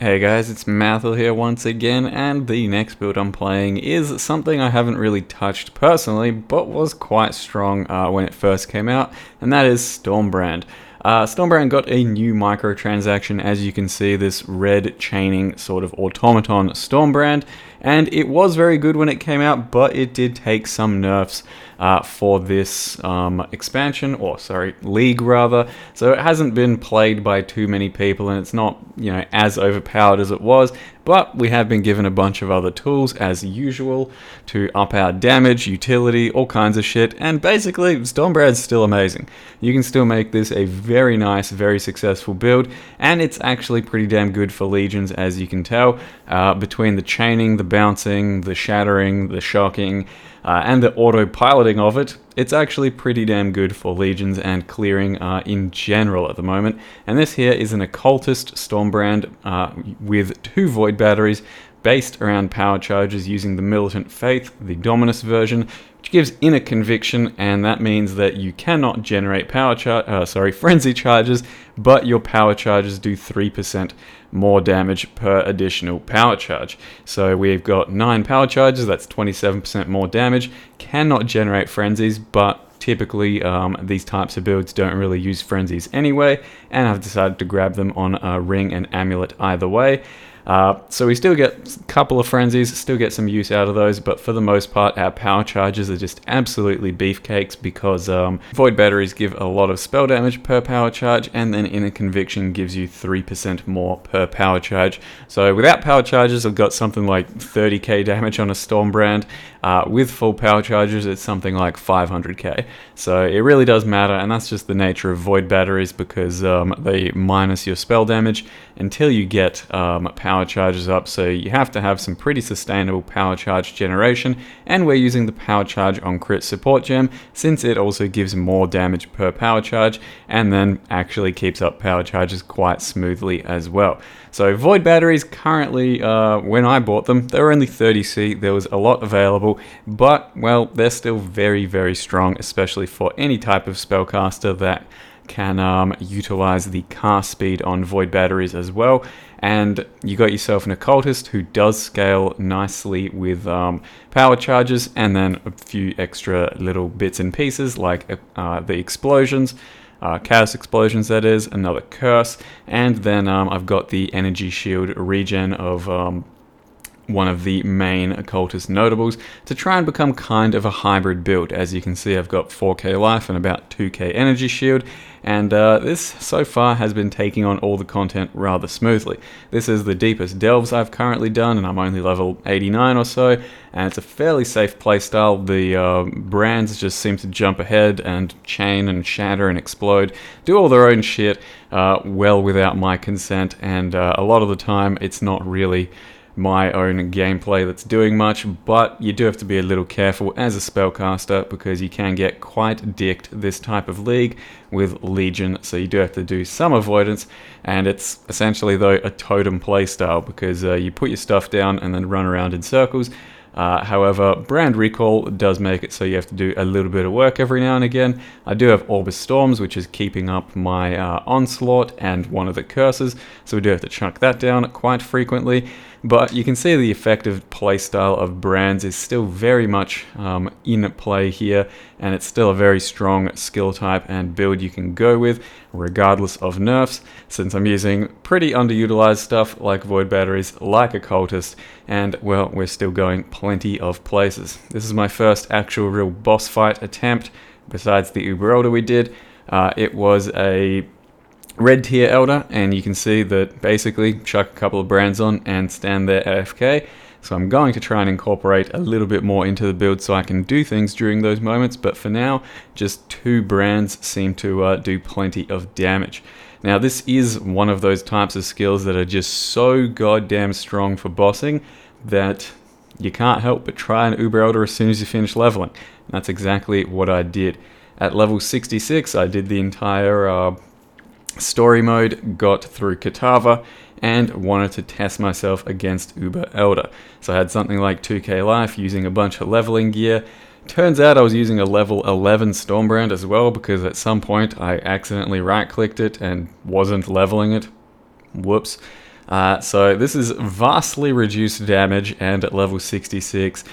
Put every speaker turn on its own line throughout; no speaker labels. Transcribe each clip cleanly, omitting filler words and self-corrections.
Hey guys, it's Mathil here once again, and the next build I'm playing is something I haven't really touched personally, but was quite strong when it first came out, and that is Stormbrand. Stormbrand got a new microtransaction, as you can see, this red chaining sort of automaton Stormbrand, and it was very good when it came out, but it did take some nerfs for this expansion, or sorry, league rather. So it hasn't been played by too many people, and it's not, as overpowered as it was. But we have been given a bunch of other tools, as usual, to up our damage, utility, all kinds of shit, and basically, Stormbrand's still amazing. You can still make this a very nice, very successful build, and it's actually pretty damn good for legions, as you can tell. Between the chaining, the bouncing, the shattering, the shocking, and the autopiloting of it, it's actually pretty damn good for legions and clearing in general at the moment. And this here is an Occultist Stormbrand with 2 Void batteries based around power charges using the Militant Faith, the Dominus version, which gives inner conviction, and that means that you cannot generate frenzy charges, but your power charges do 3% more damage per additional power charge. So we've got 9 power charges, that's 27% more damage, cannot generate frenzies, but typically these types of builds don't really use frenzies anyway, and I've decided to grab them on a ring and amulet either way. So we still get a couple of frenzies, still get some use out of those, but for the most part our power charges are just absolutely beefcakes because Void batteries give a lot of spell damage per power charge, and then Inner Conviction gives you 3% more per power charge. So without power charges I've got something like 30k damage on a Stormbrand. With full power charges it's something like 500k. So it really does matter, and that's just the nature of Void batteries because they minus your spell damage until you get power charges up, so you have to have some pretty sustainable power charge generation, and we're using the power charge on crit support gem since it also gives more damage per power charge and then actually keeps up power charges quite smoothly as well. So Void batteries currently, when I bought them, they were only 30c, there was a lot available, but well, they're still very, very strong, especially for any type of spellcaster that can utilize the cast speed on Void batteries as well. And you got yourself an Occultist who does scale nicely with power charges, and then a few extra little bits and pieces like the explosions, chaos explosions that is, another curse, and then I've got the energy shield regen of one of the main Occultist notables to try and become kind of a hybrid build. As you can see, I've got 4k life and about 2k energy shield, and this so far has been taking on all the content rather smoothly. This is the deepest delves I've currently done, and I'm only level 89 or so, and it's a fairly safe playstyle. The brands just seem to jump ahead and chain and shatter and explode, do all their own shit well without my consent, and a lot of the time it's not really my own gameplay that's doing much, but you do have to be a little careful as a spellcaster because you can get quite dicked this type of league with Legion, so you do have to do some avoidance, and it's essentially though a totem playstyle because you put your stuff down and then run around in circles. However, Brand Recall does make it so you have to do a little bit of work every now and again. I do have Orbis Storms, which is keeping up my Onslaught and one of the curses, so we do have to chuck that down quite frequently. But you can see the effective playstyle of Brands is still very much in play here, and it's still a very strong skill type and build you can go with regardless of nerfs, since I'm using pretty underutilized stuff like Void batteries, like Occultist, and well, we're still going plenty of places. This is my first actual real boss fight attempt besides the Uber Elder we did. It was a red tier elder, and you can see that basically chuck a couple of brands on and stand there AFK. So I'm going to try and incorporate a little bit more into the build so I can do things during those moments, but for now just 2 brands seem to do plenty of damage. Now this is one of those types of skills that are just so goddamn strong for bossing that you can't help but try an Uber Elder as soon as you finish leveling. And that's exactly what I did. At level 66 I did the entire story mode, got through Katava, and wanted to test myself against Uber Elder. So I had something like 2k life using a bunch of leveling gear. Turns out I was using a level 11 Stormbrand as well, because at some point I accidentally right clicked it and wasn't leveling it. Whoops. So this is vastly reduced damage and at level 66.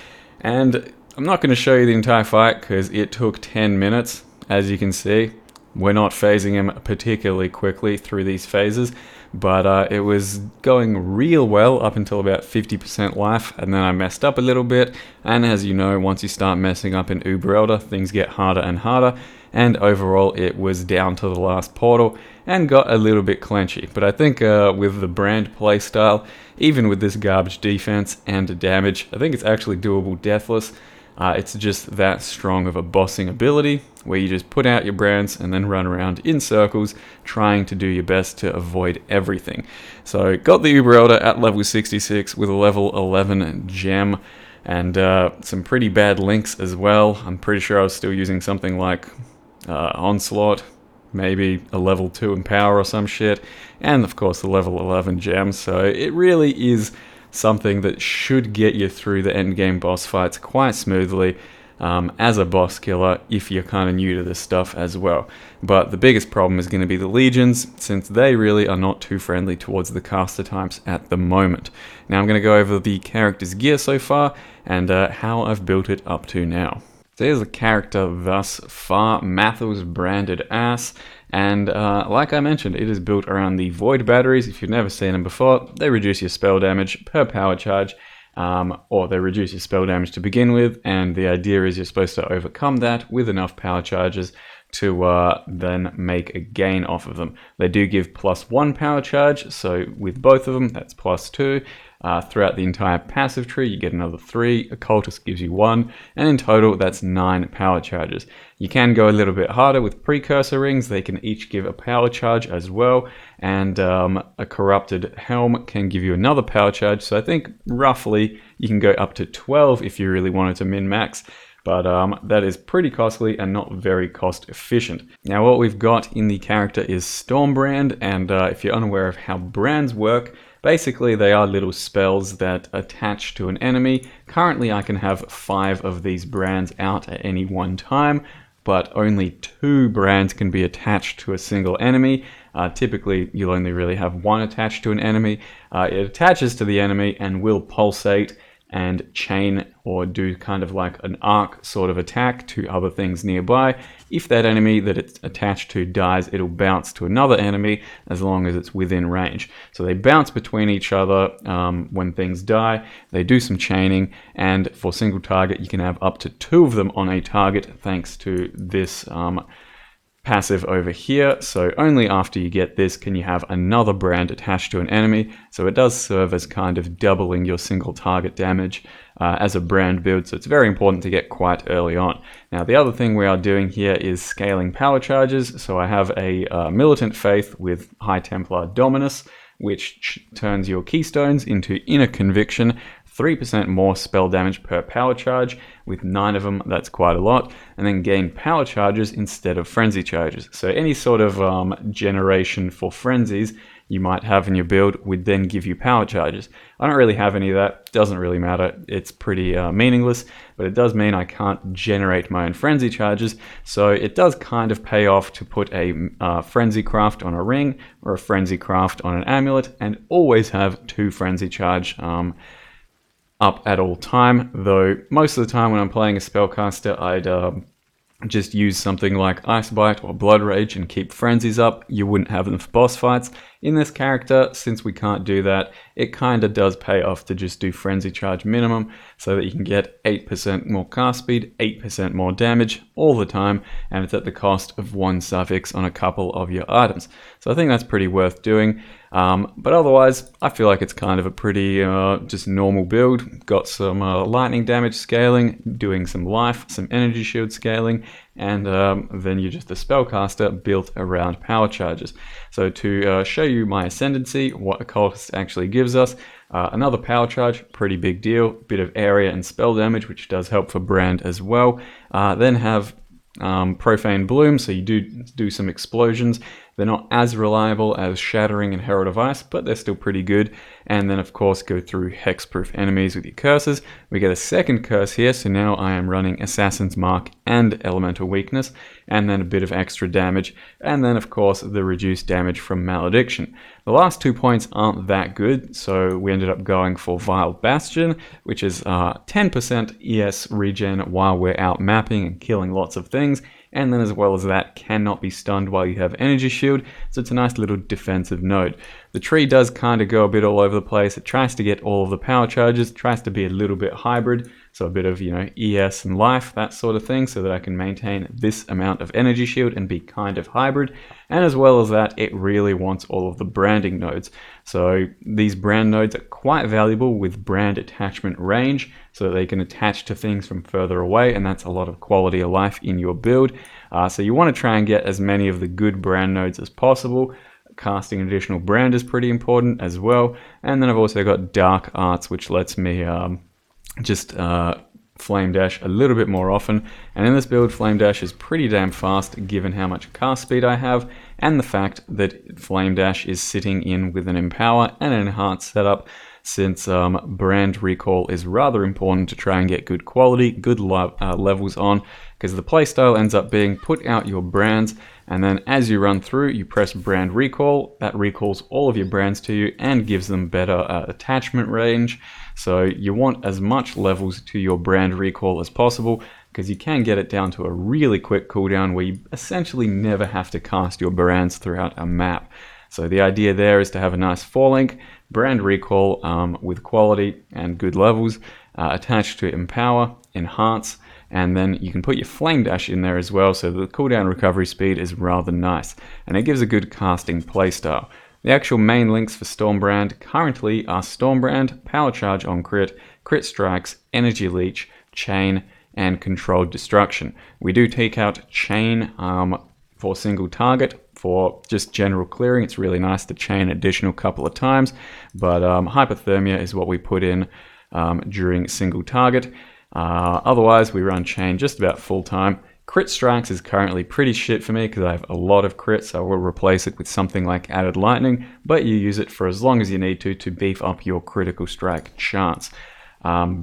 And I'm not going to show you the entire fight because it took 10 minutes, as you can see. We're not phasing him particularly quickly through these phases, but it was going real well up until about 50% life, and then I messed up a little bit, and as you know, once you start messing up in Uber Elder, things get harder and harder, and overall it was down to the last portal, and got a little bit clenchy. But I think with the brand playstyle, even with this garbage defense and damage, I think it's actually doable deathless. It's just that strong of a bossing ability where you just put out your brands and then run around in circles trying to do your best to avoid everything. So got the Uber Elder at level 66 with a level 11 gem and some pretty bad links as well. I'm pretty sure I was still using something like Onslaught, maybe a level 2 in power or some shit, and of course the level 11 gem. So it really is something that should get you through the endgame boss fights quite smoothly as a boss killer if you're kind of new to this stuff as well. But the biggest problem is going to be the legions, since they really are not too friendly towards the caster types at the moment. Now I'm going to go over the character's gear so far and how I've built it up to now. So here's the character thus far, Mathel's branded ass. And like I mentioned, it is built around the Void batteries. If you've never seen them before, they reduce your spell damage per power charge, or they reduce your spell damage to begin with, and the idea is you're supposed to overcome that with enough power charges to then make a gain off of them. They do give +1 power charge, so with both of them, that's +2. Throughout the entire passive tree, you get another 3, Occultist gives you 1, and in total, that's 9 power charges. You can go a little bit harder with precursor rings, they can each give a power charge as well, and a corrupted helm can give you another power charge, so I think roughly you can go up to 12 if you really wanted to min-max. But that is pretty costly and not very cost efficient. Now what we've got in the character is Stormbrand, and if you're unaware of how brands work, basically they are little spells that attach to an enemy. Currently I can have 5 of these brands out at any one time, but only 2 brands can be attached to a single enemy. Typically you'll only really have 1 attached to an enemy. It attaches to the enemy and will pulsate and chain or do kind of like an arc sort of attack to other things nearby. If that enemy that it's attached to dies, it'll bounce to another enemy as long as it's within range. So they bounce between each other when things die. They do some chaining, and for single target you can have up to 2 of them on a target thanks to this passive over here. So only after you get this can you have another brand attached to an enemy, so it does serve as kind of doubling your single target damage as a brand build, so it's very important to get quite early on. Now the other thing we are doing here is scaling power charges, so I have a Militant Faith with High Templar Dominus, which turns your keystones into Inner Conviction, 3% more spell damage per power charge. With 9 of them, that's quite a lot. And then gain power charges instead of frenzy charges. So any sort of generation for frenzies you might have in your build would then give you power charges. I don't really have any of that. Doesn't really matter. It's pretty meaningless, but it does mean I can't generate my own frenzy charges. So it does kind of pay off to put a frenzy craft on a ring or a frenzy craft on an amulet and always have 2 frenzy charge up at all time, though most of the time when I'm playing a spellcaster, I'd just use something like Ice Bite or Blood Rage and keep frenzies up. You wouldn't have them for boss fights. In this character, since we can't do that, it kind of does pay off to just do frenzy charge minimum so that you can get 8% more cast speed, 8% more damage all the time, and it's at the cost of 1 suffix on a couple of your items. So I think that's pretty worth doing. But otherwise, I feel like it's kind of a pretty just normal build. Got some lightning damage scaling, doing some life, some energy shield scaling, and then you're just a spellcaster built around power charges. So to show you my ascendancy, what Occultist actually gives us, another power charge, pretty big deal, bit of area and spell damage, which does help for brand as well. Then have Profane Bloom, so you do some explosions, They're not as reliable as Shattering and Herald of Ice, but they're still pretty good. And then of course go through hexproof enemies with your curses. We get a second curse here, so now I am running Assassin's Mark and Elemental Weakness, and then a bit of extra damage, and then of course the reduced damage from Malediction. The last 2 points aren't that good, so we ended up going for Vile Bastion, which is 10% ES regen while we're out mapping and killing lots of things, and then as well as that, cannot be stunned while you have Energy Shield, so it's a nice little defensive node. The tree does kind of go a bit all over the place. It tries to get all of the power charges, tries to be a little bit hybrid, so a bit of, ES and life, that sort of thing, so that I can maintain this amount of Energy Shield and be kind of hybrid. And as well as that, it really wants all of the branding nodes. So these brand nodes are quite valuable with brand attachment range, so that they can attach to things from further away, and that's a lot of quality of life in your build. So you want to try and get as many of the good brand nodes as possible. Casting additional brand is pretty important as well. And then I've also got Dark Arts, which lets me Flame Dash a little bit more often. And in this build, Flame Dash is pretty damn fast given how much cast speed I have, and the fact that Flame Dash is sitting in with an Empower and an Enhance setup, since brand recall is rather important to try and get good quality, good levels on, because the playstyle ends up being put out your brands, and then as you run through, you press brand recall. That recalls all of your brands to you and gives them better attachment range. So you want as much levels to your brand recall as possible, because you can get it down to a really quick cooldown where you essentially never have to cast your brands throughout a map. So the idea there is to have a nice 4-link brand recall with quality and good levels attached to Empower, Enhance, and then you can put your Flame Dash in there as well, so the cooldown recovery speed is rather nice, and it gives a good casting playstyle. The actual main links for Stormbrand currently are Stormbrand, Power Charge on Crit, Crit Strikes, Energy Leech, Chain, and Controlled Destruction. We do take out Chain for single target. For just general clearing, it's really nice to chain additional couple of times, but Hypothermia is what we put in during single target. Otherwise, we run chain just about full time. Crit Strikes is currently pretty shit for me because I have a lot of crits, so I will replace it with something like Added Lightning, but you use it for as long as you need to beef up your critical strike chance.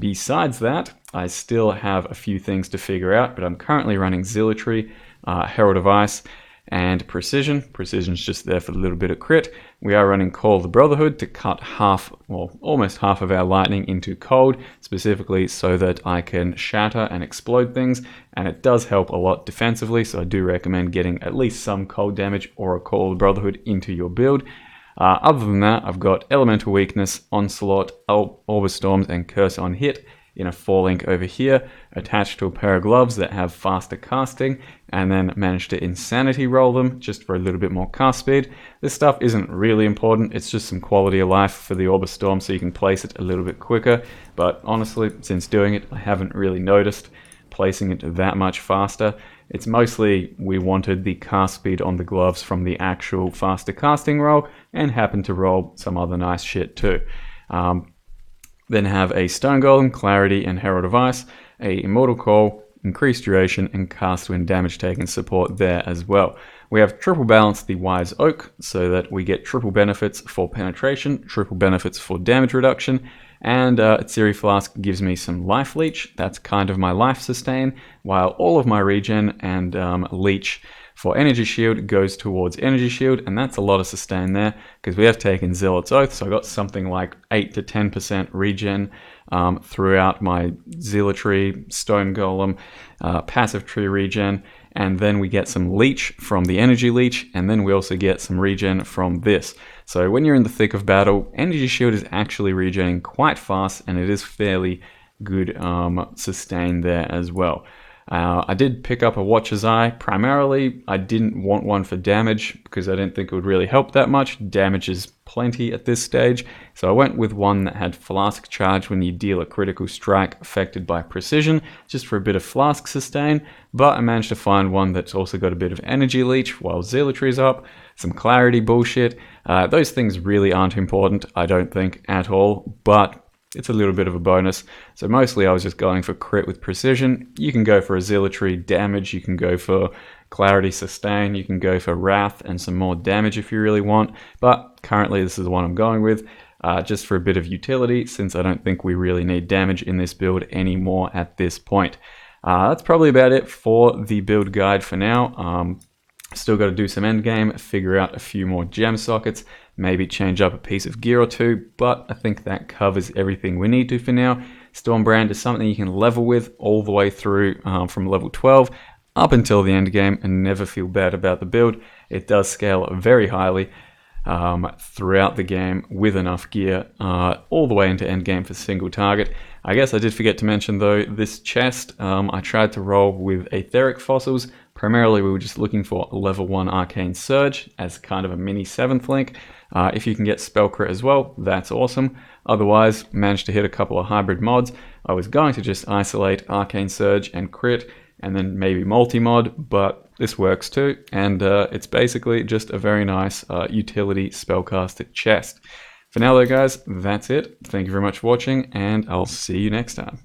Besides that, I still have a few things to figure out, but I'm currently running Zealotry, Herald of Ice, and Precision. Precision's just there for a little bit of crit. We are running Call of the Brotherhood to cut almost half of our lightning into cold, specifically so that I can shatter and explode things, and it does help a lot defensively, so I do recommend getting at least some cold damage or a Call of the Brotherhood into your build. Other than that, I've got Elemental Weakness, Onslaught, Orb of Storms, and Curse on Hit in a 4-link over here, attached to a pair of gloves that have faster casting, and then managed to Insanity roll them just for a little bit more cast speed. This stuff isn't really important, it's just some quality of life for the Orb of Storm so you can place it a little bit quicker, but honestly, since doing it, I haven't really noticed placing it that much faster. It's mostly we wanted the cast speed on the gloves from the actual faster casting roll, and happened to roll some other nice shit too. Then have a Stone Golem, Clarity, and Herald of Ice, a Immortal Call, increased duration, and cast when damage taken support there as well. We have triple balanced the Wise Oak so that we get triple benefits for penetration, triple benefits for damage reduction, and Tsiri Flask gives me some life leech. That's kind of my life sustain, while all of my regen and leech for Energy Shield goes towards Energy Shield, and that's a lot of sustain there because we have taken Zealot's Oath, so I got something like 8 to 10% regen throughout my Zealotry, Stone Golem, passive tree regen, and then we get some leech from the Energy Leech, and then we also get some regen from this. So when you're in the thick of battle, Energy Shield is actually regenerating quite fast, and it is fairly good sustain there as well. I did pick up a Watcher's Eye. Primarily, I didn't want one for damage because I didn't think it would really help that much. Damage is plenty at this stage, so I went with one that had Flask Charge when you deal a critical strike affected by Precision, just for a bit of Flask sustain, but I managed to find one that's also got a bit of Energy Leech while Zealotry's up, some Clarity bullshit. Those things really aren't important, I don't think, at all, but it's a little bit of a bonus. So mostly I was just going for crit with Precision. You can go for a Zealotry damage, you can go for Clarity Sustain. You can go for Wrath and some more damage if you really want, but currently this is the one I'm going with, just for a bit of utility, since I don't think we really need damage in this build anymore at this point. That's probably about it for the build guide for now. Still got to do some endgame, figure out a few more gem sockets, maybe change up a piece of gear or two, but I think that covers everything we need to for now. Stormbrand is something you can level with all the way through from level 12 up until the end game and never feel bad about the build. It does scale very highly throughout the game with enough gear all the way into end game for single target. I guess I did forget to mention though, this chest I tried to roll with etheric fossils. Primarily we were just looking for level 1 Arcane Surge as kind of a mini 7th link. If you can get Spell Crit as well, that's awesome. Otherwise, managed to hit a couple of hybrid mods. I was going to just isolate Arcane Surge and Crit, and then maybe multi-mod, but this works too, and it's basically just a very nice utility spellcaster chest. For now though guys, that's it. Thank you very much for watching, and I'll see you next time.